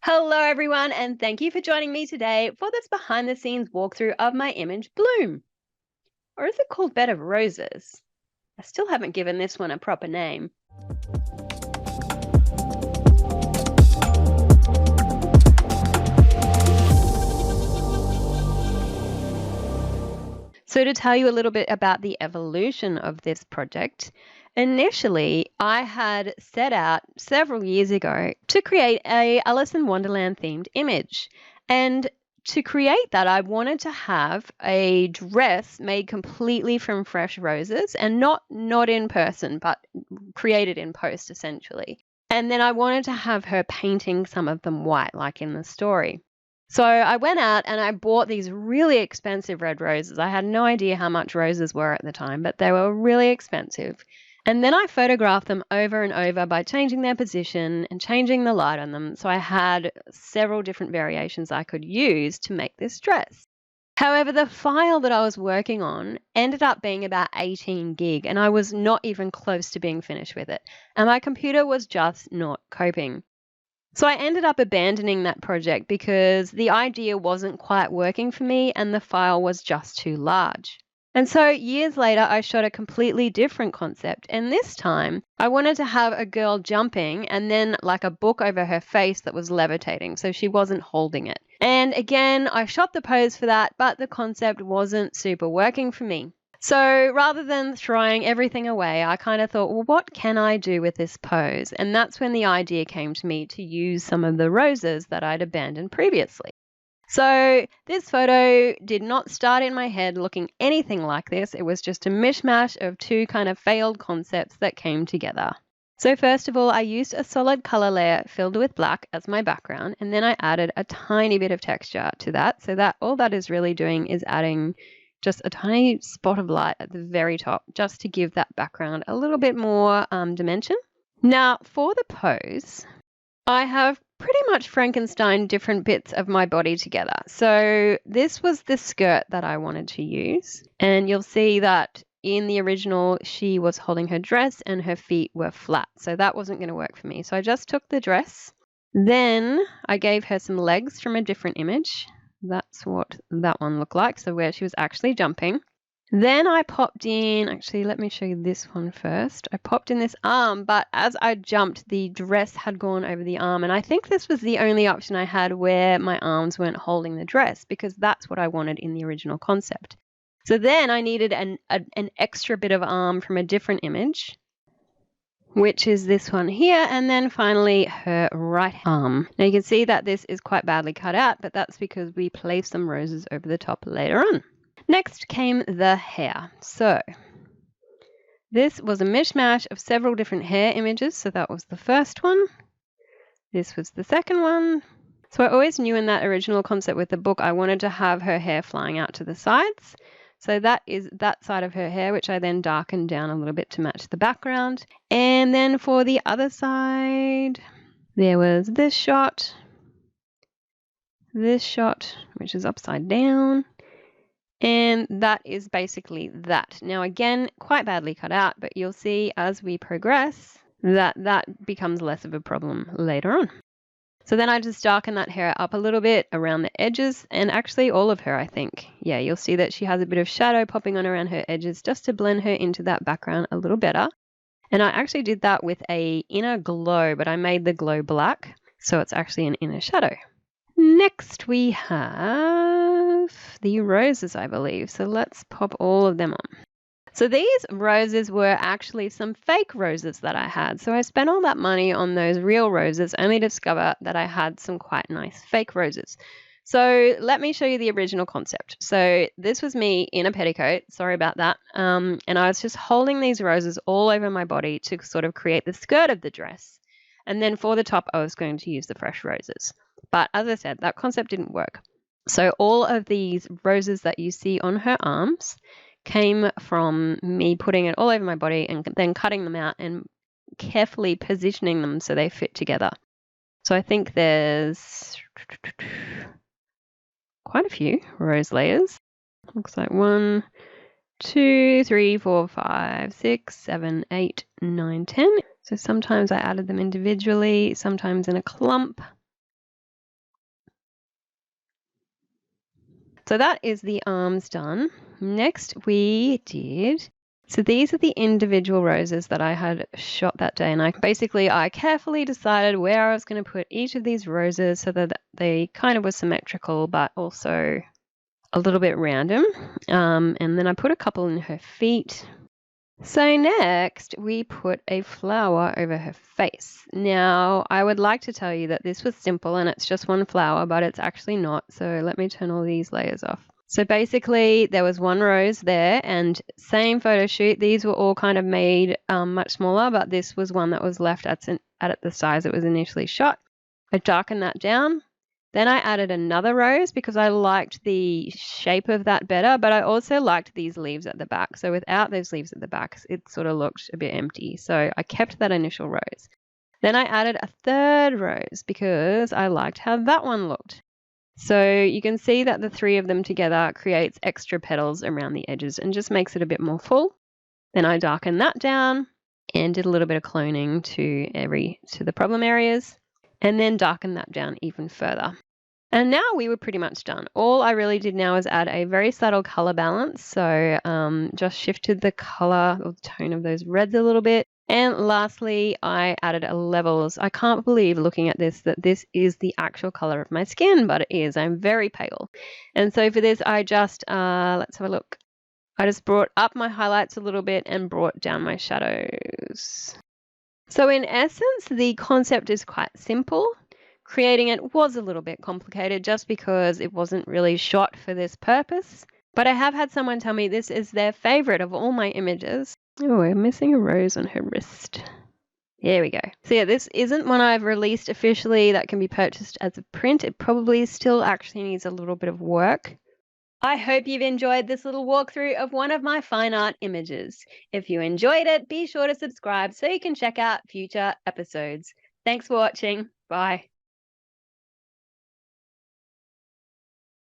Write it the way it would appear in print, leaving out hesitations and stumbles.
Hello, everyone, and thank you for joining me today for this behind the scenes walkthrough of my image Bloom. Or is it called Bed of Roses? I still haven't given this one a proper name. So, to tell you a little bit about the evolution of this project, initially I had set out several years ago to create a Alice in Wonderland themed image. And to create that, I wanted to have a dress made completely from fresh roses and not in person, but created in post essentially. And then I wanted to have her painting some of them white, like in the story. So I went out and I bought these really expensive red roses. I had no idea how much roses were at the time, but they were really expensive. And then I photographed them over and over by changing their position and changing the light on them. So I had several different variations I could use to make this dress. However, the file that I was working on ended up being about 18 gig, and I was not even close to being finished with it. And my computer was just not coping. So I ended up abandoning that project because the idea wasn't quite working for me and the file was just too large. And so years later, I shot a completely different concept. And this time, I wanted to have a girl jumping and then like a book over her face that was levitating, so she wasn't holding it. And again, I shot the pose for that, but the concept wasn't super working for me. So rather than throwing everything away, I kind of thought, well, what can I do with this pose? And that's when the idea came to me to use some of the roses that I'd abandoned previously. So this photo did not start in my head looking anything like this. It was just a mishmash of two kind of failed concepts that came together. So first of all, I used a solid color layer filled with black as my background, and then I added a tiny bit of texture to that. So that all that is really doing is adding just a tiny spot of light at the very top, just to give that background a little bit more dimension. Now, for the pose, I have pretty much Frankenstein different bits of my body together. So this was the skirt that I wanted to use, and you'll see that in the original, she was holding her dress and her feet were flat. So that wasn't going to work for me. So I just took the dress. Then I gave her some legs from a different image. That's what that one looked like, so where she was actually jumping. Then I popped in, actually let me show you this one first. I popped in this arm, but as I jumped, the dress had gone over the arm, and I think this was the only option I had where my arms weren't holding the dress, because that's what I wanted in the original concept. So then I needed an extra bit of arm from a different image, which is this one here, and then finally her right arm. Now you can see that this is quite badly cut out, but that's because we placed some roses over the top later on. Next came the hair. So this was a mishmash of several different hair images. So that was the first one. This was the second one. So I always knew in that original concept with the book, I wanted to have her hair flying out to the sides. So that is that side of her hair, which I then darkened down a little bit to match the background. And then for the other side, there was this shot, which is upside down. And that is basically that. Now, again, quite badly cut out, but you'll see as we progress that that becomes less of a problem later on. So then I just darken that hair up a little bit around the edges, and actually all of her, I think. Yeah, you'll see that she has a bit of shadow popping on around her edges just to blend her into that background a little better. And I actually did that with a inner glow, but I made the glow black, so it's actually an inner shadow. Next we have the roses, I believe. So let's pop all of them on. So these roses were actually some fake roses that I had. So I spent all that money on those real roses only to discover that I had some quite nice fake roses. So let me show you the original concept. So this was me in a petticoat. Sorry about that. And I was just holding these roses all over my body to sort of create the skirt of the dress. And then for the top, I was going to use the fresh roses. But as I said, that concept didn't work. So all of these roses that you see on her arms came from me putting it all over my body and then cutting them out and carefully positioning them so they fit together. So I think there's quite a few rose layers. Looks like 1, 2, 3, 4, 5, 6, 7, 8, 9, 10. So sometimes I added them individually, sometimes in a clump. So that is the arms done. Next so these are the individual roses that I had shot that day, and I carefully decided where I was going to put each of these roses so that they kind of were symmetrical but also a little bit random. And then I put a couple in her feet. So next, we put a flower over her face. Now, I would like to tell you that this was simple and it's just one flower, but it's actually not. So let me turn all these layers off. So basically, there was one rose there, and same photo shoot. These were all kind of made much smaller, but this was one that was left at the size it was initially shot. I darkened that down. Then I added another rose because I liked the shape of that better, but I also liked these leaves at the back. So without those leaves at the back, it sort of looked a bit empty. So I kept that initial rose. Then I added a third rose because I liked how that one looked. So you can see that the three of them together creates extra petals around the edges and just makes it a bit more full. Then I darkened that down and did a little bit of cloning to the problem areas, and then darkened that down even further. And now we were pretty much done. All I really did now is add a very subtle color balance. So just shifted the color or the tone of those reds a little bit. And lastly, I added a levels. I can't believe looking at this that this is the actual color of my skin, but it is. I'm very pale. And so for this, I just, let's have a look. I just brought up my highlights a little bit and brought down my shadows. So in essence, the concept is quite simple. Creating it was a little bit complicated just because it wasn't really shot for this purpose. But I have had someone tell me this is their favorite of all my images. Oh, we're missing a rose on her wrist. There we go. So yeah, this isn't one I've released officially that can be purchased as a print. It probably still actually needs a little bit of work. I hope you've enjoyed this little walkthrough of one of my fine art images. If you enjoyed it, be sure to subscribe so you can check out future episodes. Thanks for watching. Bye.